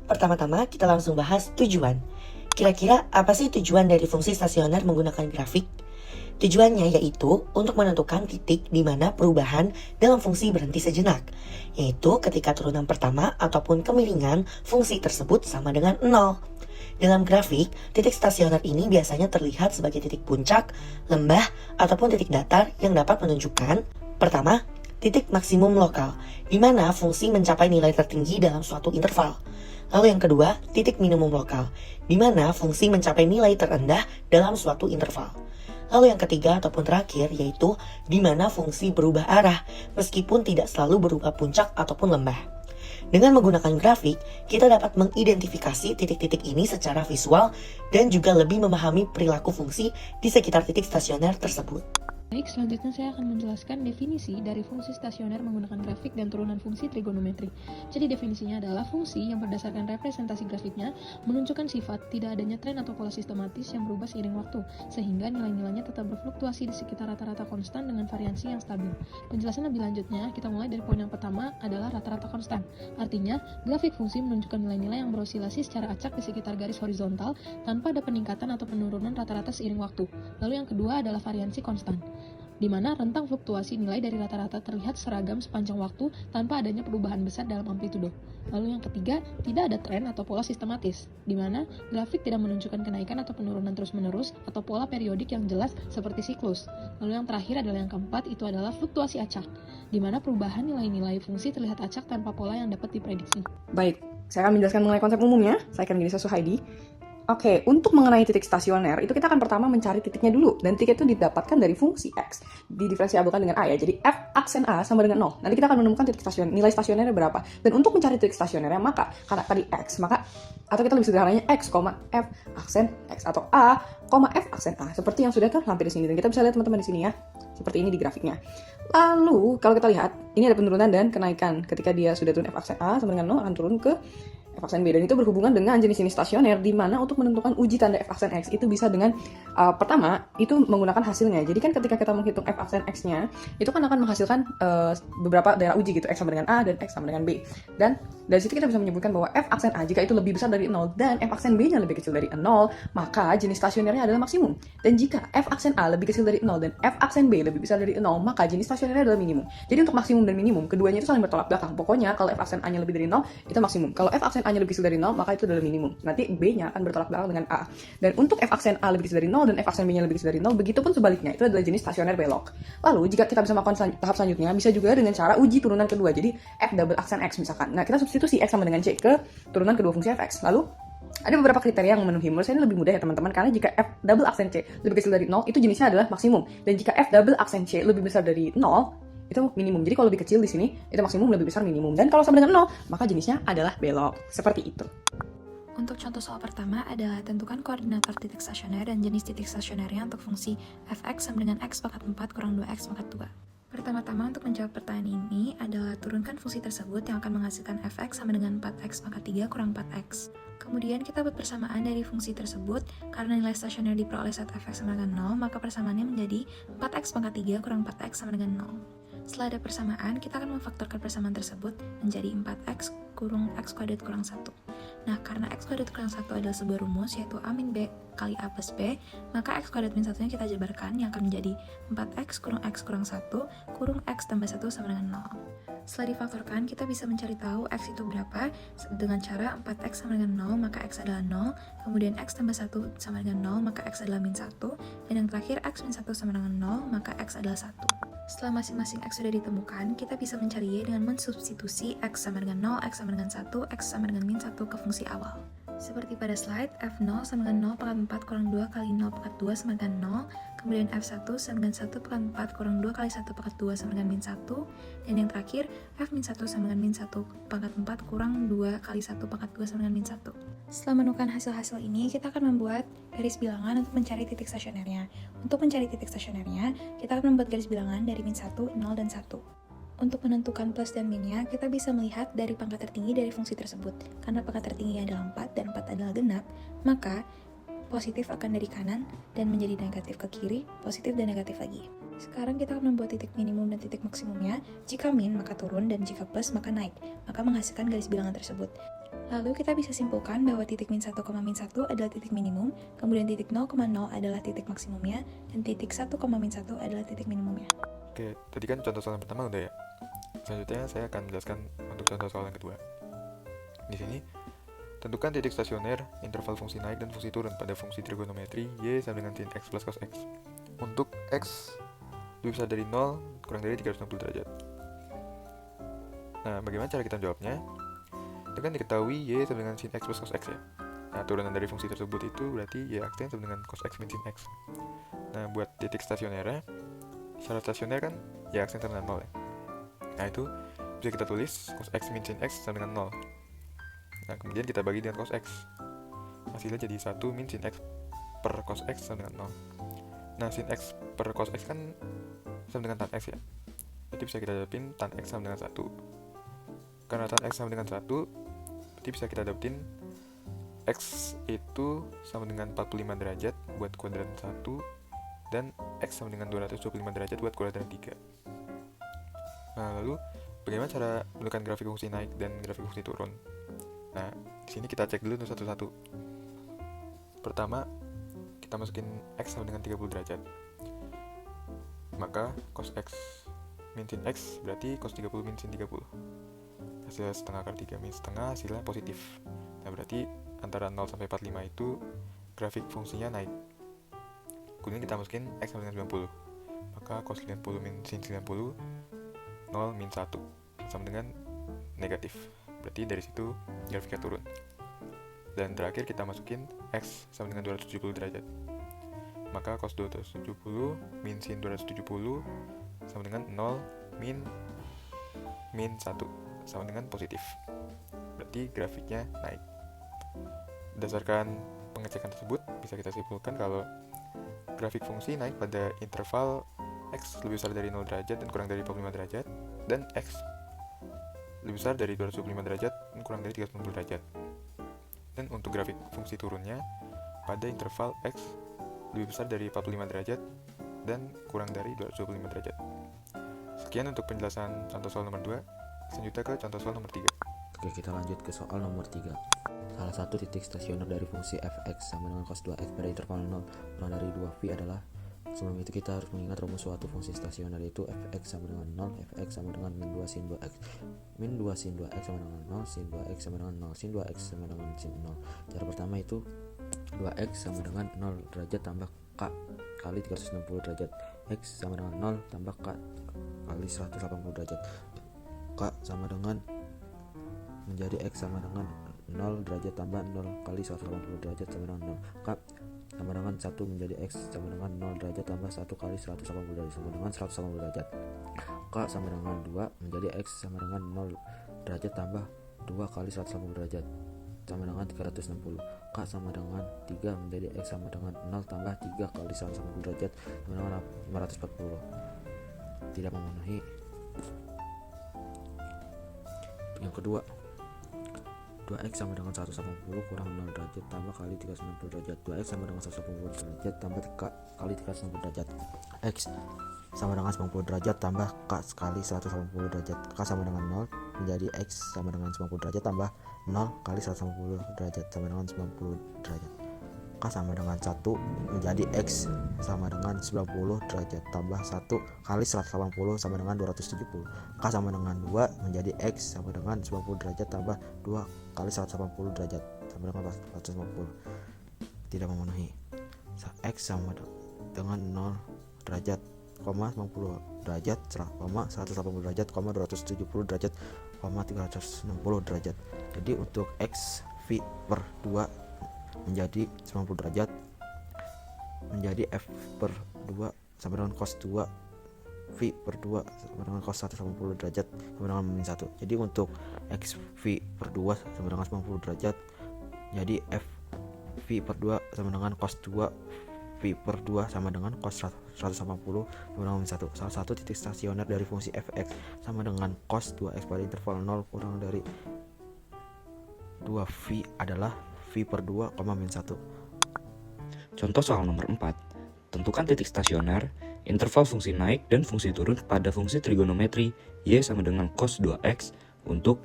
Pertama-tama kita langsung bahas tujuan. Kira-kira apa sih tujuan dari fungsi stasioner menggunakan grafik? Tujuannya yaitu untuk menentukan titik di mana perubahan dalam fungsi berhenti sejenak, yaitu ketika turunan pertama ataupun kemiringan fungsi tersebut sama dengan 0. Dalam grafik, titik stasioner ini biasanya terlihat sebagai titik puncak, lembah, ataupun titik datar yang dapat menunjukkan pertama, titik maksimum lokal, di mana fungsi mencapai nilai tertinggi dalam suatu interval. Lalu yang kedua, titik minimum lokal, di mana fungsi mencapai nilai terendah dalam suatu interval. Lalu yang ketiga ataupun terakhir yaitu di mana fungsi berubah arah, meskipun tidak selalu berubah puncak ataupun lembah. Dengan menggunakan grafik, kita dapat mengidentifikasi titik-titik ini secara visual dan juga lebih memahami perilaku fungsi di sekitar titik stasioner tersebut. Baik, selanjutnya saya akan menjelaskan definisi dari fungsi stasioner menggunakan grafik dan turunan fungsi trigonometri. Jadi definisinya adalah fungsi yang berdasarkan representasi grafiknya menunjukkan sifat tidak adanya tren atau pola sistematis yang berubah seiring waktu, sehingga nilai-nilainya tetap berfluktuasi di sekitar rata-rata konstan dengan variansi yang stabil. Penjelasan lebih lanjutnya, kita mulai dari poin yang pertama adalah rata-rata konstan. Artinya, grafik fungsi menunjukkan nilai-nilai yang berosilasi secara acak di sekitar garis horizontal tanpa ada peningkatan atau penurunan rata-rata seiring waktu. Lalu yang kedua adalah variansi konstan, di mana rentang fluktuasi nilai dari rata-rata terlihat seragam sepanjang waktu tanpa adanya perubahan besar dalam amplitudo. Lalu yang ketiga, tidak ada tren atau pola sistematis, di mana grafik tidak menunjukkan kenaikan atau penurunan terus-menerus atau pola periodik yang jelas seperti siklus. Lalu yang terakhir adalah yang keempat, itu adalah fluktuasi acak, di mana perubahan nilai-nilai fungsi terlihat acak tanpa pola yang dapat diprediksi. Baik, saya akan menjelaskan mengenai konsep umumnya. Saya akan Gini Suhaidi. Oke, untuk mengenai titik stasioner, itu kita akan pertama mencari titiknya dulu. Dan titik itu didapatkan dari fungsi X. Didiferensiabelkan dengan A ya. Jadi F aksen A sama dengan 0. Nanti kita akan menemukan titik stasioner, nilai stasionernya berapa. Dan untuk mencari titik stasionernya, maka karena tadi X, maka atau kita lebih sederhananya X, F aksen X atau A, F aksen A. Seperti yang sudah terlampir di sini. Dan kita bisa lihat teman-teman di sini ya. Seperti ini di grafiknya. Lalu, kalau kita lihat, ini ada penurunan dan kenaikan. Ketika dia sudah turun F aksen A sama dengan 0, akan turun ke F aksen B, dan itu berhubungan dengan jenis-jenis stasioner, di mana untuk menentukan uji tanda F aksen X itu bisa dengan pertama itu menggunakan hasilnya. Jadi kan ketika kita menghitung F aksen X-nya itu kan akan menghasilkan beberapa daerah uji gitu, X sama dengan A dan X sama dengan B. Dan dari situ kita bisa menyebutkan bahwa F aksen A jika itu lebih besar dari 0 dan F aksen B-nya lebih kecil dari 0, maka jenis stasionernya adalah maksimum. Dan jika F aksen A lebih kecil dari 0 dan F aksen B lebih besar dari 0, maka jenis stasionernya adalah minimum. Jadi untuk maksimum dan minimum, keduanya itu saling bertolak belakang. Pokoknya kalau F aksen A-nya lebih dari 0, itu maksimum. Kalau F aksen A-nya lebih kecil dari 0, maka itu adalah minimum. Nanti B-nya akan bertolak belakang dengan A. Dan untuk F aksen A lebih kecil dari 0 dan F aksen B-nya lebih kecil dari 0, begitupun sebaliknya. Itu adalah jenis stasioner belok. Lalu, jika kita bisa melakukan tahap selanjutnya, bisa juga dengan cara uji turunan kedua. Jadi, F double aksen X misalkan. Nah, kita substitusi X sama dengan C ke turunan kedua fungsi Fx. Lalu, ada beberapa kriteria yang memenuhi. Menurut saya ini lebih mudah ya teman-teman, karena jika F double aksen C lebih kecil dari 0, itu jenisnya adalah maksimum. Dan jika F double aksen C lebih besar dari 0, itu minimum. Jadi kalau lebih kecil di sini, itu maksimum, lebih besar minimum. Dan kalau sama dengan 0, maka jenisnya adalah belok. Seperti itu. Untuk contoh soal pertama adalah tentukan koordinator titik stasioner dan jenis titik stasionernya untuk fungsi fx sama dengan x pangkat 4 kurang 2x pangkat 2. Pertama-tama untuk menjawab pertanyaan ini adalah turunkan fungsi tersebut yang akan menghasilkan fx sama dengan 4x pangkat 3 kurang 4x. Kemudian kita buat persamaan dari fungsi tersebut. Karena nilai stasioner diperoleh saat fx sama dengan 0, maka persamaannya menjadi 4x pangkat 3 kurang 4x sama dengan 0. Setelah ada persamaan, kita akan memfaktorkan persamaan tersebut menjadi 4x kurang x kuadrat kurang 1. Nah, karena x kuadrat kurang 1 adalah sebuah rumus, yaitu a min b kali a plus b, maka x kuadrat min 1-nya kita jabarkan, yang akan menjadi 4x kurang 1 kurang x tambah 1 sama dengan 0. Setelah difaktorkan, kita bisa mencari tahu x itu berapa dengan cara 4x sama dengan 0, maka x adalah 0, kemudian x tambah 1 sama dengan 0, maka x adalah min 1, dan yang terakhir x min 1 sama dengan 0, maka x adalah 1. Setelah masing-masing x sudah ditemukan, kita bisa mencari y dengan mensubstitusi x sama dengan 0, x sama dengan 1, x sama dengan min 1 ke fungsi awal. Seperti pada slide, f0 sama dengan 0 pangkat 4 kurang 2 kali 0 pangkat 2 sama dengan 0, kemudian f1 sama dengan 1 pangkat 4 kurang 2 kali 1 pangkat 2 sama dengan min 1, dan yang terakhir, f min 1 sama dengan min 1 pangkat 4 kurang 2 kali 1 pangkat 2 sama dengan min 1. Setelah menemukan hasil-hasil ini, kita akan membuat garis bilangan untuk mencari titik stasionernya. Untuk mencari titik stasionernya, kita akan membuat garis bilangan dari min 1, 0, dan 1. Untuk menentukan plus dan minnya, kita bisa melihat dari pangkat tertinggi dari fungsi tersebut. Karena pangkat tertinggi adalah 4 dan 4 adalah genap, maka positif akan dari kanan dan menjadi negatif ke kiri, positif dan negatif lagi. Sekarang kita akan membuat titik minimum dan titik maksimumnya. Jika min, maka turun, dan jika plus, maka naik. Maka menghasilkan garis bilangan tersebut. Lalu kita bisa simpulkan bahwa titik min 1, min 1 adalah titik minimum, kemudian titik 0,0 adalah titik maksimumnya, dan titik 1, min 1 adalah titik minimumnya. Oke, tadi kan contoh soal yang pertama udah ya. Selanjutnya saya akan menjelaskan untuk contoh soal yang kedua. Di sini, tentukan titik stasioner, interval fungsi naik dan fungsi turun pada fungsi trigonometri y sama dengan sin x plus cos x. Untuk x lebih besar dari 0, kurang dari 360 derajat. Nah, bagaimana cara kita jawabnya? Itu kan diketahui y sama dengan sin x plus cos x ya. Nah, turunan dari fungsi tersebut itu berarti y aksen sama dengan cos x min sin x. Nah, buat titik stasionernya, syarat stasioner kan y aksen sama dengan 0 ya. Nah, itu bisa kita tulis cos x min sin x sama dengan 0. Nah, kemudian kita bagi dengan cos x. Hasilnya jadi 1 min sin x per cos x sama dengan 0. Nah, sin x per cos x kan sama dengan tan x ya. Jadi bisa kita dapetin tan x sama dengan 1. Karena tan x sama dengan 1, berarti bisa kita dapetin x itu sama dengan 45 derajat buat kuadran 1 dan x sama dengan 225 derajat buat kuadran 3. Nah, lalu bagaimana cara menentukan grafik fungsi naik dan grafik fungsi turun? Nah, di sini kita cek dulu satu-satu. Pertama, kita masukin x sama dengan 30 derajat. Maka cos x min sin x berarti cos 30 min sin 30. Hasilnya setengah akar 3 min setengah, hasilnya positif. Nah, berarti antara 0 sampai 45 itu grafik fungsinya naik. Kemudian kita masukin x sama dengan 90. Maka cos 90 min sin 90 0 min 1 sama dengan negatif. Berarti dari situ grafiknya turun. Dan terakhir kita masukin x sama dengan 270 derajat. Maka cos 270 min sin 270 sama dengan 0 min 1 sama dengan positif. Berarti grafiknya naik. Berdasarkan pengecekan tersebut, bisa kita simpulkan kalau grafik fungsi naik pada interval x lebih besar dari 0 derajat dan kurang dari 45 derajat, dan x lebih besar dari 225 derajat dan kurang dari 360 derajat. Dan untuk grafik fungsi turunnya pada interval x lebih besar dari 45 derajat dan kurang dari 225 derajat. Sekian untuk penjelasan contoh soal nomor 2. Selanjutnya ke contoh soal nomor 3. Oke, kita lanjut ke soal nomor 3. Salah satu titik stasioner dari fungsi fx sama dengan cos 2x pada interval 0 kurang dari 2π adalah. Sebelum itu kita harus mengingat rumus suatu fungsi stasioner, yaitu fx sama dengan 0, fx sama dengan min 2 sin 2x. Min 2 sin 2x sama dengan 0, sin 2x sama dengan 0, sin 2x sama dengan sin 0. Cara pertama itu 2x sama dengan 0 derajat tambah k kali 360 derajat. X sama dengan 0 tambah k kali 180 derajat. K sama dengan menjadi x sama dengan 0 derajat tambah 0 kali 180 derajat sama dengan 0. K sama dengan 1 menjadi x sama dengan 0 derajat tambah 1 kali 180 derajat sama dengan 180 derajat. K sama dengan 2 menjadi x sama dengan 0 derajat tambah 2 kali 180 derajat sama dengan 360. K sama dengan 3 menjadi x sama dengan 0 tambah 3 kali 180 derajat sama dengan 540. Tidak memenuhi. Yang kedua, 2x sama dengan 180 kurang 0 derajat tambah kali 360 derajat. 2x sama dengan 180 derajat tambah k kali 360 derajat. X sama dengan 90 derajat tambah k kali 180 derajat. K sama dengan 0 menjadi x sama dengan 90 derajat tambah 0 kali 180 derajat sama dengan 90 derajat. K sama dengan 1 menjadi x sama dengan 90 derajat tambah 1 kali 180 sama dengan 270. K sama dengan 2 menjadi x sama dengan 90 derajat tambah 2 kali 180 derajat sama dengan 450. Tidak memenuhi. X sama dengan 0 derajat, 90 derajat, 180 derajat, 270 derajat, 360 derajat. Jadi untuk x v per 2 menjadi 90 derajat menjadi f per 2 sama dengan cos 2 v per 2 sama dengan cos 180 derajat sama dengan min 1. Jadi untuk x v per 2 sama dengan 90 derajat, jadi f v per 2 sama dengan cos 2 v per 2 sama dengan cos 180 sama dengan min 1. Salah satu titik stasioner dari fungsi fx sama dengan cos 2x pada interval 0 kurang dari 2v adalah v per 2, min 1. Contoh soal nomor 4. Tentukan titik stasioner, interval fungsi naik dan fungsi turun pada fungsi trigonometri y sama dengan cos 2x untuk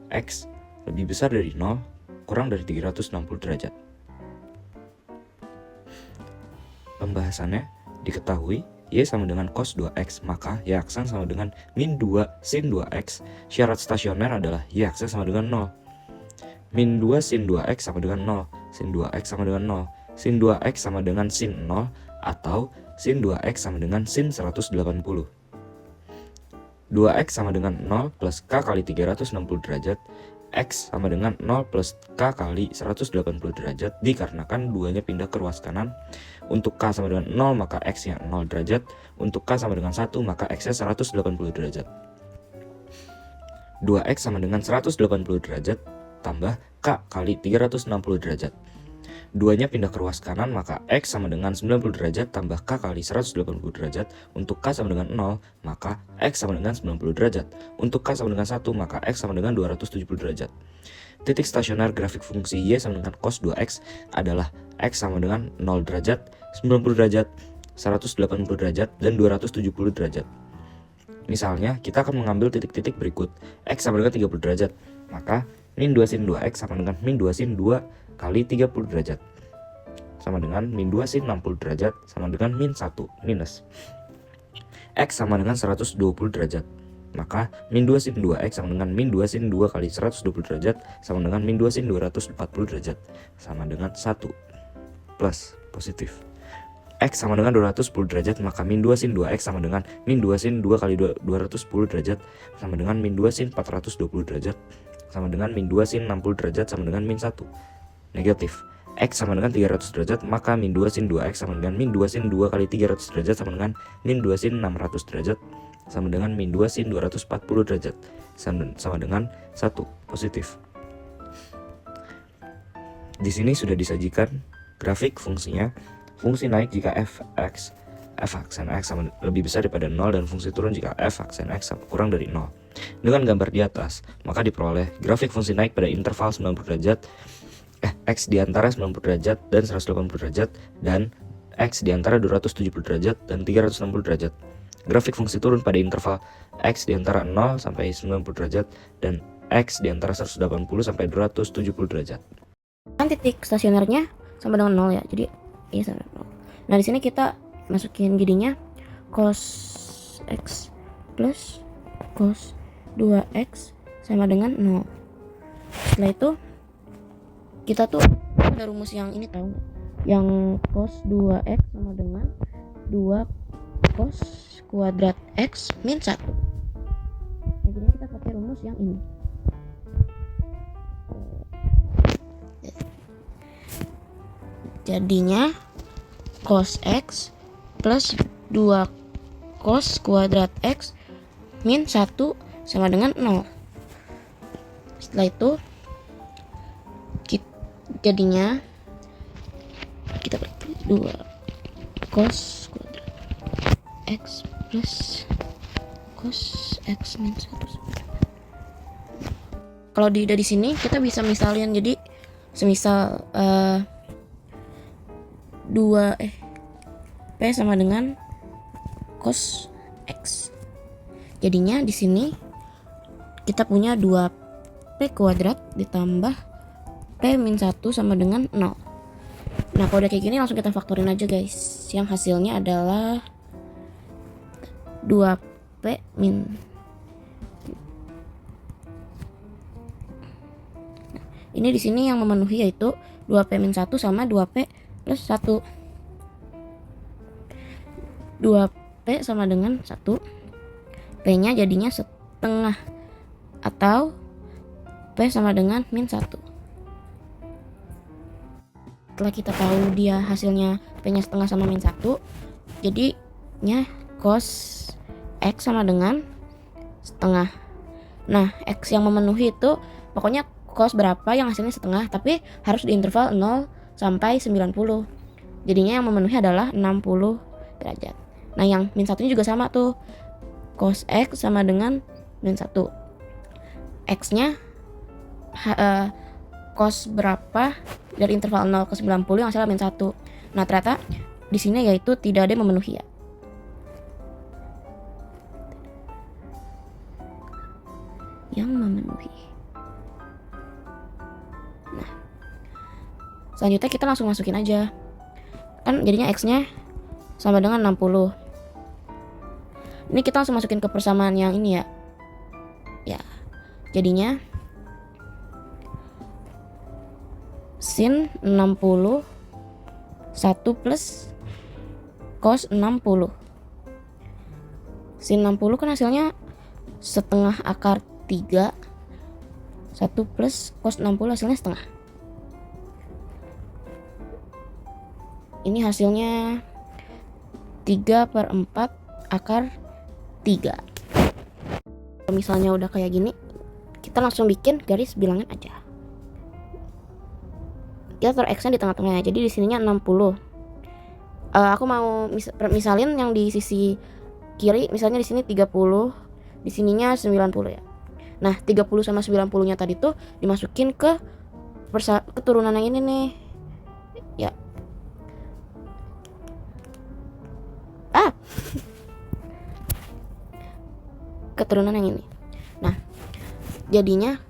x lebih besar dari 0 kurang dari 360 derajat. Pembahasannya diketahui Y sama dengan cos 2X, maka Y aksen sama dengan min 2 sin 2X. Syarat stasioner adalah Y aksen sama dengan 0. Min 2 sin 2X sama dengan 0, sin 2X sama dengan 0, sin 2X sama dengan sin 0, atau sin 2X sama dengan sin 180. 2X sama dengan 0 plus K kali 360 derajat, X sama dengan 0 plus K kali 180 derajat, dikarenakan duanya pindah ke ruas kanan. Untuk K sama dengan 0 maka X-nya 0 derajat, untuk K sama dengan 1 maka X-nya 180 derajat. 2X sama dengan 180 derajat tambah K kali 360 derajat. Duanya pindah ke ruas kanan maka X sama dengan 90 derajat tambah K kali 180 derajat. Untuk K sama dengan 0 maka X sama dengan 90 derajat. Untuk K sama dengan 1 maka X sama dengan 270 derajat. Titik stasioner grafik fungsi Y sama dengan cos 2X adalah X sama dengan 0 derajat, 90 derajat, 180 derajat, dan 270 derajat. Misalnya kita akan mengambil titik-titik berikut. X sama dengan 30 derajat, maka min 2 sin 2X sama dengan min 2 sin 2 kali 30 derajat sama dengan min 2 sin 60 derajat sama dengan min 1 minus X sama dengan 120 derajat, maka min 2 sin 2X sama dengan min 2 sin 2 kali 120 derajat sama dengan min 2 sin 240 derajat sama dengan 1 plus positif. X sama dengan 210 derajat, maka min 2 sin 2X sama dengan min 2 sin 2 kali 210 derajat sama dengan min 2 sin 420 derajat sama dengan min 2 sin 60 derajat sama dengan min 1. Negatif. X sama dengan 300 derajat, maka min 2 sin 2X sama dengan min 2 sin 2 kali 300 derajat sama dengan min 2 sin 600 derajat sama dengan min 2 sin 240 derajat sama dengan 1 positif. Di sini sudah disajikan grafik fungsinya. Fungsi naik jika f aksen X sama lebih besar daripada 0 dan fungsi turun jika f aksen X kurang dari 0. Dengan gambar di atas, maka diperoleh grafik fungsi naik pada interval 90 derajat, X di antara 90 derajat dan 180 derajat, dan X di antara 270 derajat dan 360 derajat. Grafik fungsi turun pada interval X di antara 0 sampai 90 derajat dan X di antara 180 sampai 270 derajat. Kan titik stasionernya sama dengan 0 ya, jadi iya sama dengan 0. Nah di sini kita masukin jadinya cos X plus cos 2X sama dengan 0. Setelah itu kita tuh ada rumus yang ini tahu, yang cos 2X sama dengan 2 cos kuadrat X min 1. Nah jadi kita pakai rumus yang ini. Jadinya cos X plus 2 cos kuadrat X min 1 sama dengan 0. Setelah itu jadinya kita beri 2 cos kuadrat X plus cos X min 1. Kalau udah di sini kita bisa misalin, jadi semisal 2 P sama dengan cos X. Jadinya di sini kita punya 2P kuadrat ditambah P min 1 sama dengan 0. Nah kalau udah kayak gini langsung kita faktorin aja guys. Yang hasilnya adalah 2P min. Nah, ini di sini yang memenuhi yaitu 2P min 1 sama 2P plus 1. 2P sama dengan 1. P-nya jadinya setengah atau P sama dengan min 1. Setelah kita tahu dia hasilnya P-nya setengah sama min 1, jadinya cos X sama dengan setengah. Nah, X yang memenuhi itu pokoknya cos berapa yang hasilnya setengah, tapi harus di interval 0 sampai 90. Jadinya yang memenuhi adalah 60 derajat. Nah, yang min 1 ini juga sama tuh. Cos X sama dengan min 1. X-nya cos berapa dari interval 0 ke 90 yang hasilnya min 1. Nah, ternyata di sini yaitu tidak ada yang memenuhi ya. Yang memenuhi. Selanjutnya kita langsung masukin aja. Kan jadinya X-nya sama dengan 60. Ini kita langsung masukin ke persamaan yang ini ya. Ya. Jadinya sin 60 1 plus cos 60. Sin 60 kan hasilnya setengah akar 3. 1 plus cos 60 hasilnya setengah. Ini hasilnya 3/4 akar 3. Kalau misalnya udah kayak gini, kita langsung bikin garis bilangan aja. Kita taruh X-nya di tengah-tengah. Jadi di sininya 60. Aku mau misalin yang di sisi kiri, misalnya di sini 30, di sininya 90 ya. Nah, 30 sama 90-nya tadi tuh dimasukin ke keturunan yang ini nih. Ya. Keturunan yang ini. Nah, jadinya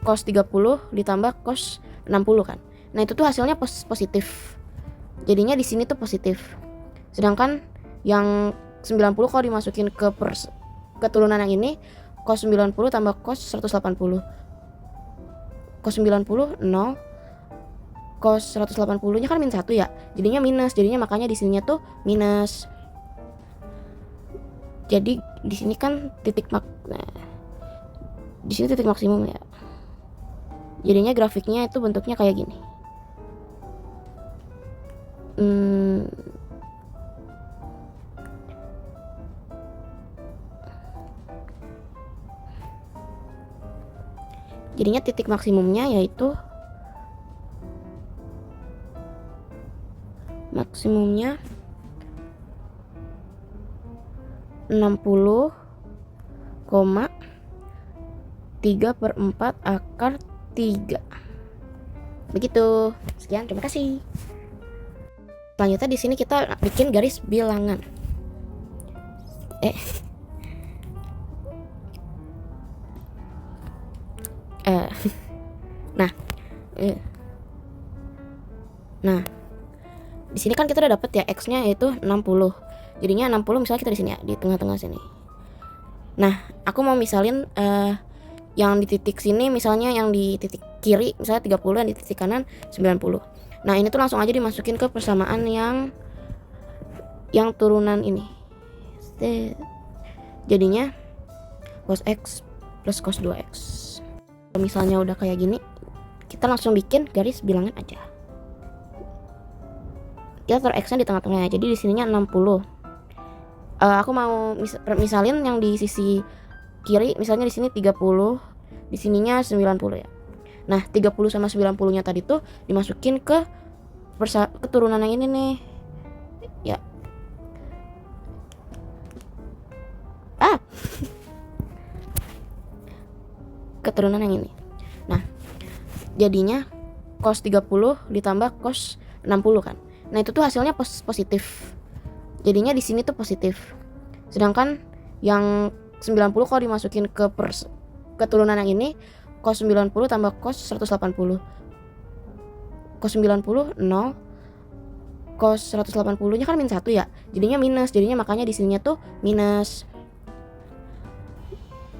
cos 30 ditambah cos 60 kan. Nah, itu tuh hasilnya positif. Jadinya di sini tuh positif. Sedangkan yang 90 kalau dimasukin ke keturunan yang ini, cos 90 tambah cos 180. Cos 90 0. Cos 180-nya kan -1 ya. Jadinya minus. Jadinya makanya di sininya tuh minus. Jadi di sini kan di sini titik maksimum ya. Jadinya grafiknya itu bentuknya kayak gini. Jadinya titik maksimumnya yaitu maksimumnya 60,3/4 akar 3. Begitu. Sekian, terima kasih. Selanjutnya di sini kita bikin garis bilangan. Nah, di sini kan kita udah dapet ya X-nya yaitu 60. Jadinya 60 misalnya kita di sini ya, di tengah-tengah sini. Nah, aku mau misalin yang di titik sini, misalnya yang di titik kiri misalnya 30, dan di titik kanan 90. Nah, ini tuh langsung aja dimasukin ke persamaan yang turunan ini. Jadinya cos X plus cos 2X. Kalau misalnya udah kayak gini, kita langsung bikin garis bilangan aja. Kita taruh X-nya di tengah-tengah. Jadi di sininya 60. Aku mau misalin yang di sisi kiri, misalnya di sini 30, di sininya 90 ya. Nah, 30 sama 90-nya tadi tuh dimasukin ke keturunan yang ini nih. Ya. Keturunan yang ini. Nah, jadinya cos 30 ditambah cos 60 kan. Nah, itu tuh hasilnya positif. Jadinya di sini tuh positif. Sedangkan yang 90 kalau dimasukin ke keturunan yang ini, cos 90 tambah cos 180. Cos 90 0. Cos 180-nya kan -1 ya. Jadinya minus. Jadinya makanya di sininya tuh minus.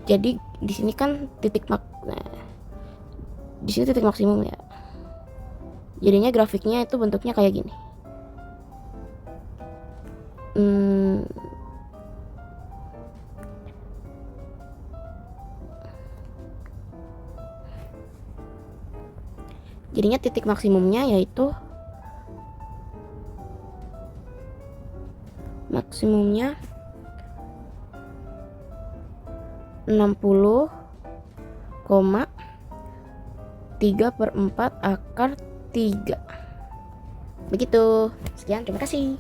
Jadi di sini kan di sini titik maksimum ya. Jadinya grafiknya itu bentuknya kayak gini. Jadinya titik maksimumnya yaitu maksimumnya 60,3/4 akar 3. Begitu. Sekian, terima kasih.